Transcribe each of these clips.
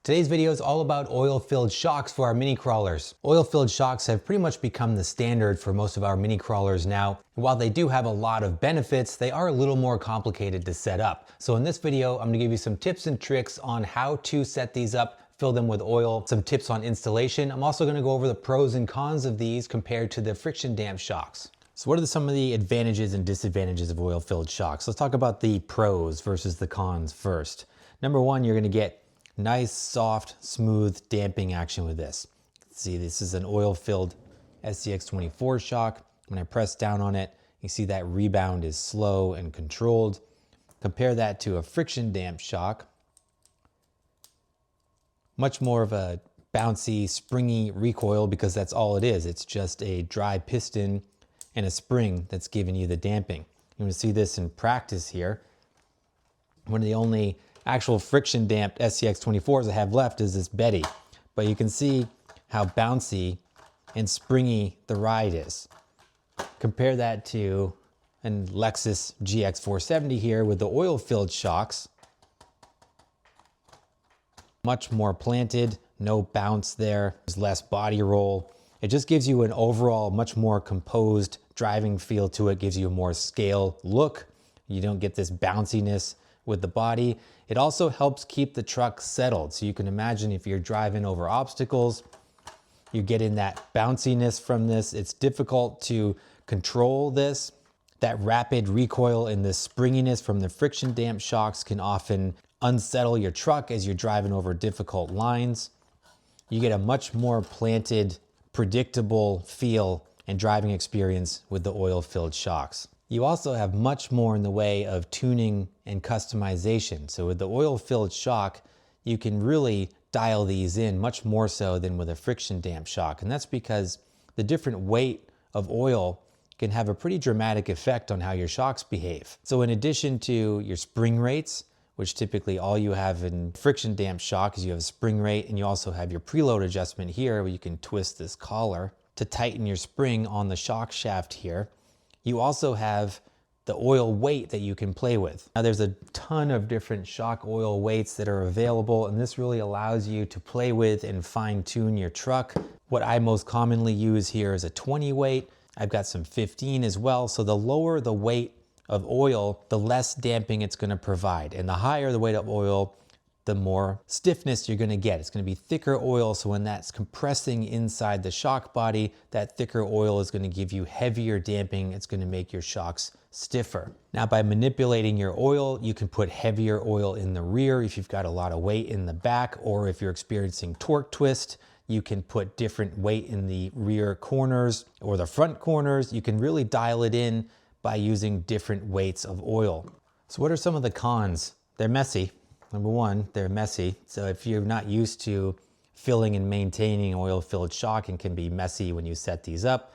Today's video is all about oil-filled shocks for our mini crawlers. Oil-filled shocks have pretty much become the standard for most of our mini crawlers now. While they do have a lot of benefits, they are a little more complicated to set up. So in this video, I'm gonna give you some tips and tricks on how to set these up, fill them with oil, some tips on installation. I'm also gonna go over the pros and cons of these compared to the friction damp shocks. So what are some of the advantages and disadvantages of oil-filled shocks? Let's talk about the pros versus the cons first. Number one, you're gonna get nice, soft, smooth damping action with this. See, this is an oil-filled SCX24 shock. When I press down on it, you see that rebound is slow and controlled. Compare that to a friction damp shock. Much more of a bouncy, springy recoil because that's all it is. It's just a dry piston and a spring that's giving you the damping. You want to see this in practice here. One of the only actual friction damped SCX24s I have left is this Betty, but you can see how bouncy and springy the ride is. Compare that to a Lexus GX470 here with the oil-filled shocks. Much more planted, no bounce there, there's less body roll. It just gives you an overall much more composed driving feel to it, gives you a more scale look. You don't get this bounciness with the body. It also helps keep the truck settled. So you can imagine if you're driving over obstacles, you're getting that bounciness from this. It's difficult to control this. That rapid recoil and the springiness from the friction damp shocks can often unsettle your truck as you're driving over difficult lines. You get a much more planted, predictable feel and driving experience with the oil-filled shocks. You also have much more in the way of tuning and customization. So with the oil-filled shock, you can really dial these in much more so than with a friction damp shock. And that's because the different weight of oil can have a pretty dramatic effect on how your shocks behave. So in addition to your spring rates, which typically all you have in friction damp shock is you have a spring rate, and you also have your preload adjustment here where you can twist this collar to tighten your spring on the shock shaft here. You also have the oil weight that you can play with. Now there's a ton of different shock oil weights that are available, and this really allows you to play with and fine tune your truck. What I most commonly use here is a 20 weight. I've got some 15 as well. So the lower the weight of oil, the less damping it's gonna provide. And the higher the weight of oil, the more stiffness you're gonna get. It's gonna be thicker oil, so when that's compressing inside the shock body, that thicker oil is gonna give you heavier damping. It's gonna make your shocks stiffer. Now by manipulating your oil, you can put heavier oil in the rear if you've got a lot of weight in the back, or if you're experiencing torque twist, you can put different weight in the rear corners or the front corners. You can really dial it in by using different weights of oil. So what are some of the cons? They're messy. Number one, they're messy. So if you're not used to filling and maintaining oil-filled shock, and can be messy when you set these up.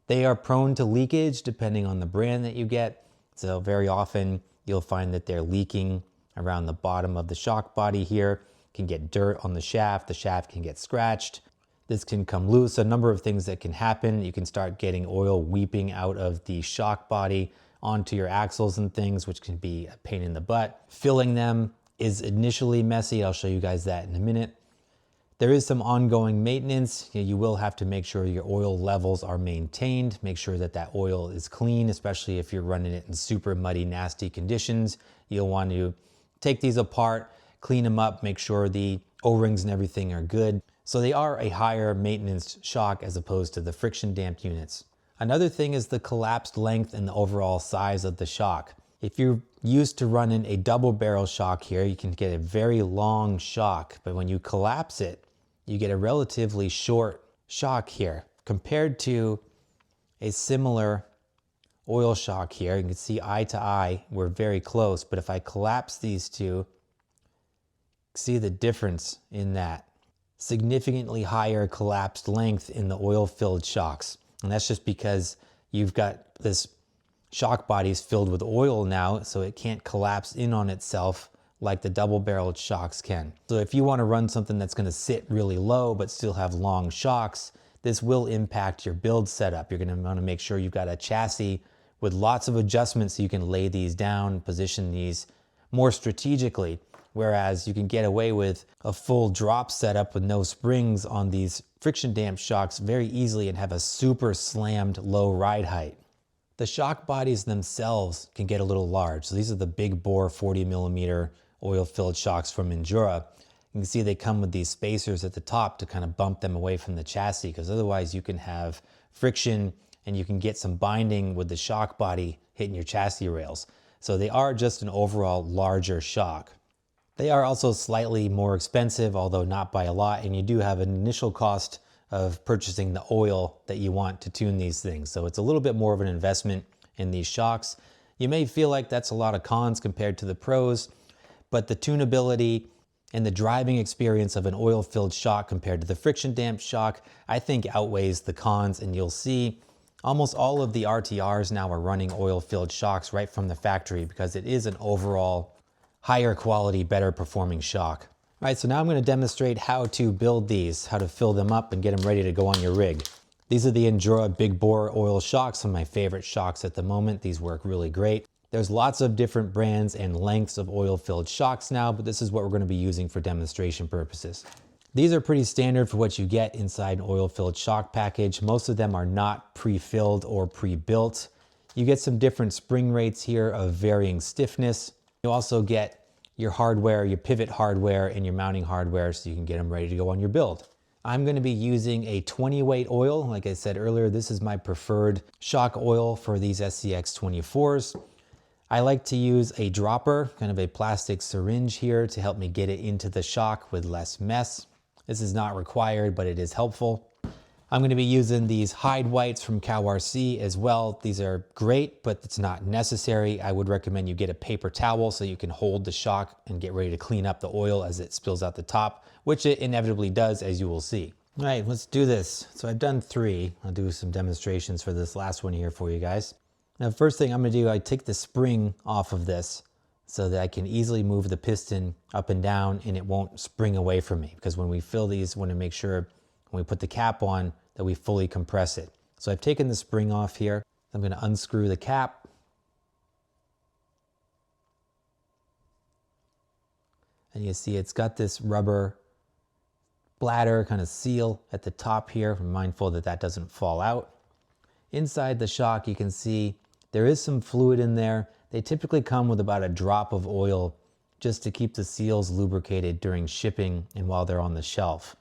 They are prone to leakage depending on the brand that you get. So very often you'll find that they're leaking around the bottom of the shock body here. Can get dirt on the shaft can get scratched. This can come loose, a number of things that can happen. You can start getting oil weeping out of the shock body onto your axles and things, which can be a pain in the butt. Filling them is initially messy. I'll show you guys that in a minute. There is some ongoing maintenance. You will have to make sure your oil levels are maintained. Make sure that that oil is clean, especially if you're running it in super muddy, nasty conditions. You'll want to take these apart, clean them up, make sure the O-rings and everything are good. So they are a higher maintenance shock as opposed to the friction damped units. Another thing is the collapsed length and the overall size of the shock. If you're used to running a double barrel shock here, you can get a very long shock, but when you collapse it, you get a relatively short shock here. Compared to a similar oil shock here, you can see eye to eye, we're very close, but if I collapse these two, see the difference in that. Significantly higher collapsed length in the oil-filled shocks. And that's just because you've got this shock bodies filled with oil now, so it can't collapse in on itself like the double-barreled shocks can. So if you want to run something that's going to sit really low but still have long shocks, this will impact your build setup. You're going to want to make sure you've got a chassis with lots of adjustments so you can lay these down, position these more strategically. Whereas you can get away with a full drop setup with no springs on these friction damped shocks very easily and have a super slammed low ride height. The shock bodies themselves can get a little large. So these are the big bore 40mm oil-filled shocks from Endura. You can see they come with these spacers at the top to kind of bump them away from the chassis, because otherwise you can have friction and you can get some binding with the shock body hitting your chassis rails. So they are just an overall larger shock. They are also slightly more expensive, although not by a lot, and you do have an initial cost of purchasing the oil that you want to tune these things. So it's a little bit more of an investment in these shocks. You may feel like that's a lot of cons compared to the pros, but the tunability and the driving experience of an oil-filled shock compared to the friction damped shock, I think outweighs the cons. And you'll see almost all of the RTRs now are running oil-filled shocks right from the factory, because it is an overall higher quality, better performing shock. All right, so now I'm going to demonstrate how to build these, how to fill them up and get them ready to go on your rig. These are the Endura big bore oil shocks, some of my favorite shocks at the moment. These work really great. There's lots of different brands and lengths of oil-filled shocks now, but this is what we're going to be using for demonstration purposes. These are pretty standard for what you get inside an oil-filled shock package. Most of them are not pre-filled or pre-built. You get some different spring rates here of varying stiffness. You also get your hardware, your pivot hardware, and your mounting hardware, so you can get them ready to go on your build. I'm going to be using a 20 weight oil. Like I said earlier, this is my preferred shock oil for these SCX24s. I like to use a dropper, kind of a plastic syringe here, to help me get it into the shock with less mess. This is not required, but it is helpful. I'm going to be using these hide wipes from CowRC as well. These are great, but it's not necessary. I would recommend you get a paper towel so you can hold the shock and get ready to clean up the oil as it spills out the top, which it inevitably does, as you will see. All right, let's do this. So I've done 3. I'll do some demonstrations for this last one here for you guys. Now, the first thing I'm going to do, I take the spring off of this so that I can easily move the piston up and down and it won't spring away from me. Because when we fill these, we want to make sure when we put the cap on that we fully compress it. So I've taken the spring off here. I'm going to unscrew the cap. And you see it's got this rubber bladder kind of seal at the top here. I'm mindful that that doesn't fall out. Inside the shock, you can see there is some fluid in there. They typically come with about a drop of oil just to keep the seals lubricated during shipping and while they're on the shelf.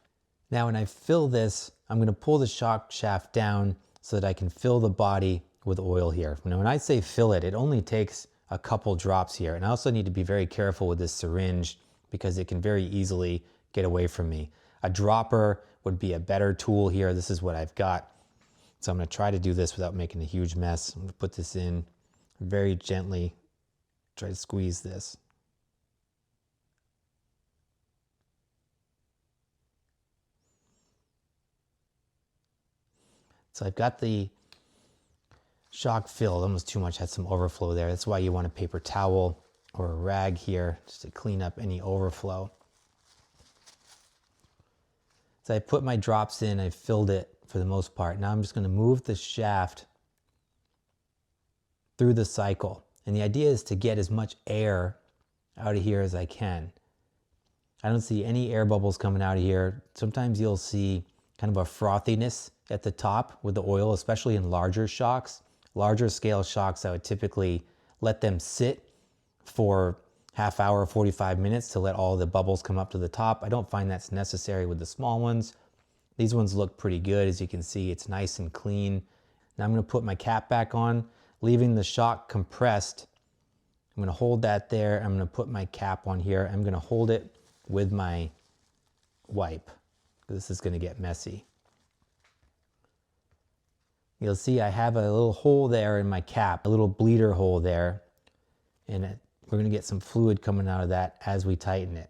Now, when I fill this, I'm going to pull the shock shaft down so that I can fill the body with oil here. Now, when I say fill it, it only takes a couple drops here. And I also need to be very careful with this syringe because it can very easily get away from me. A dropper would be a better tool here. This is what I've got. So I'm going to try to do this without making a huge mess. I'm going to put this in very gently, try to squeeze this. So I've got the shock filled, almost too much, had some overflow there. That's why you want a paper towel or a rag here just to clean up any overflow. So I put my drops in, I filled it for the most part. Now I'm just going to move the shaft through the cycle. And the idea is to get as much air out of here as I can. I don't see any air bubbles coming out of here. Sometimes you'll see kind of a frothiness at the top with the oil, especially in larger shocks. Larger scale shocks, I would typically let them sit for half hour, 45 minutes to let all the bubbles come up to the top. I don't find that's necessary with the small ones. These ones look pretty good. As you can see, it's nice and clean. Now I'm going to put my cap back on, leaving the shock compressed. I'm going to hold that there. I'm going to put my cap on here. I'm going to hold it with my wipe. This is going to get messy. You'll see I have a little hole there in my cap, a little bleeder hole there. And we're going to get some fluid coming out of that as we tighten it.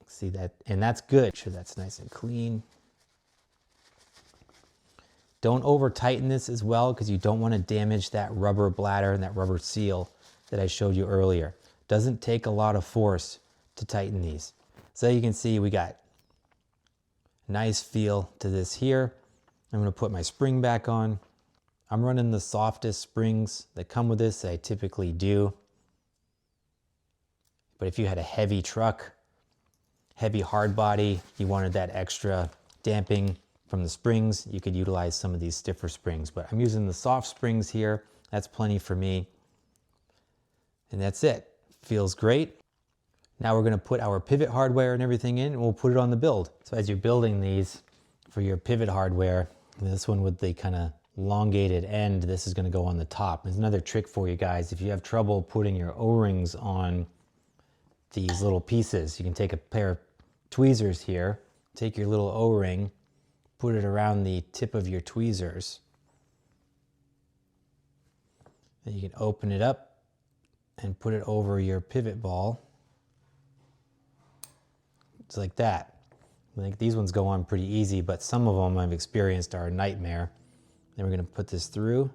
See that? And that's good. Make sure that's nice and clean. Don't over tighten this as well because you don't want to damage that rubber bladder and that rubber seal that I showed you earlier. Doesn't take a lot of force to tighten these. So you can see we got nice feel to this here. I'm going to put my spring back on. I'm running the softest springs that come with this that I typically do. But if you had a heavy truck heavy hard body, you wanted that extra damping from the springs, you could utilize some of these stiffer springs, but I'm using the soft springs here. That's plenty for me. And that's it. Feels great. Now we're going to put our pivot hardware and everything in, and we'll put it on the build. So as you're building these for your pivot hardware, this one with the kind of elongated end, this is going to go on the top. There's another trick for you guys. If you have trouble putting your O-rings on these little pieces, you can take a pair of tweezers here, take your little O-ring, put it around the tip of your tweezers. Then you can open it up and put it over your pivot ball. It's like that. I think these ones go on pretty easy, but some of them I've experienced are a nightmare. Then we're going to put this through.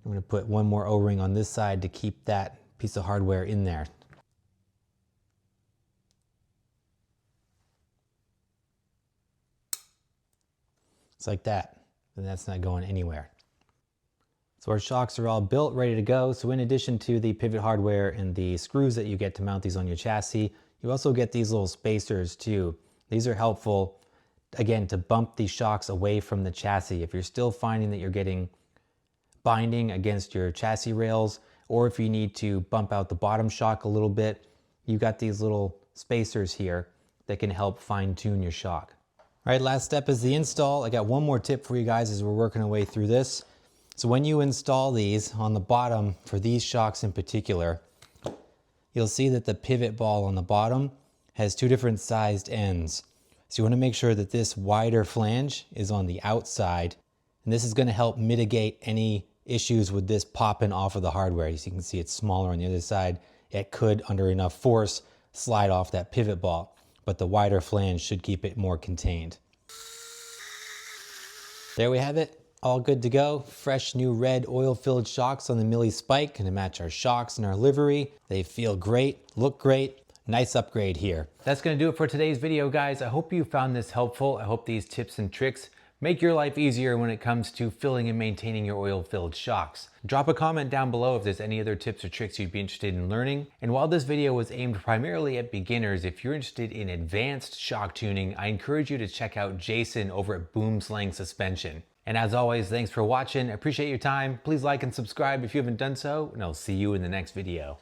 I'm going to put one more O-ring on this side to keep that piece of hardware in there. It's like that, and that's not going anywhere. So our shocks are all built, ready to go. So in addition to the pivot hardware and the screws that you get to mount these on your chassis, you also get these little spacers too. These are helpful, again, to bump these shocks away from the chassis. If you're still finding that you're getting binding against your chassis rails, or if you need to bump out the bottom shock a little bit, you got these little spacers here that can help fine tune your shock. All right, last step is the install. I got one more tip for you guys as we're working our way through this. So when you install these on the bottom, for these shocks in particular, you'll see that the pivot ball on the bottom has two different sized ends. So you want to make sure that this wider flange is on the outside, and this is going to help mitigate any issues with this popping off of the hardware. As you can see, it's smaller on the other side. It could, under enough force, slide off that pivot ball, but the wider flange should keep it more contained. There we have it. All good to go. Fresh new red oil-filled shocks on the Millie Spike. Gonna match our shocks and our livery. They feel great, look great. Nice upgrade here. That's gonna do it for today's video, guys. I hope you found this helpful. I hope these tips and tricks make your life easier when it comes to filling and maintaining your oil-filled shocks. Drop a comment down below if there's any other tips or tricks you'd be interested in learning. And while this video was aimed primarily at beginners, if you're interested in advanced shock tuning, I encourage you to check out Jason over at Boomslang Suspension. And as always, thanks for watching. I appreciate your time. Please like and subscribe if you haven't done so, and I'll see you in the next video.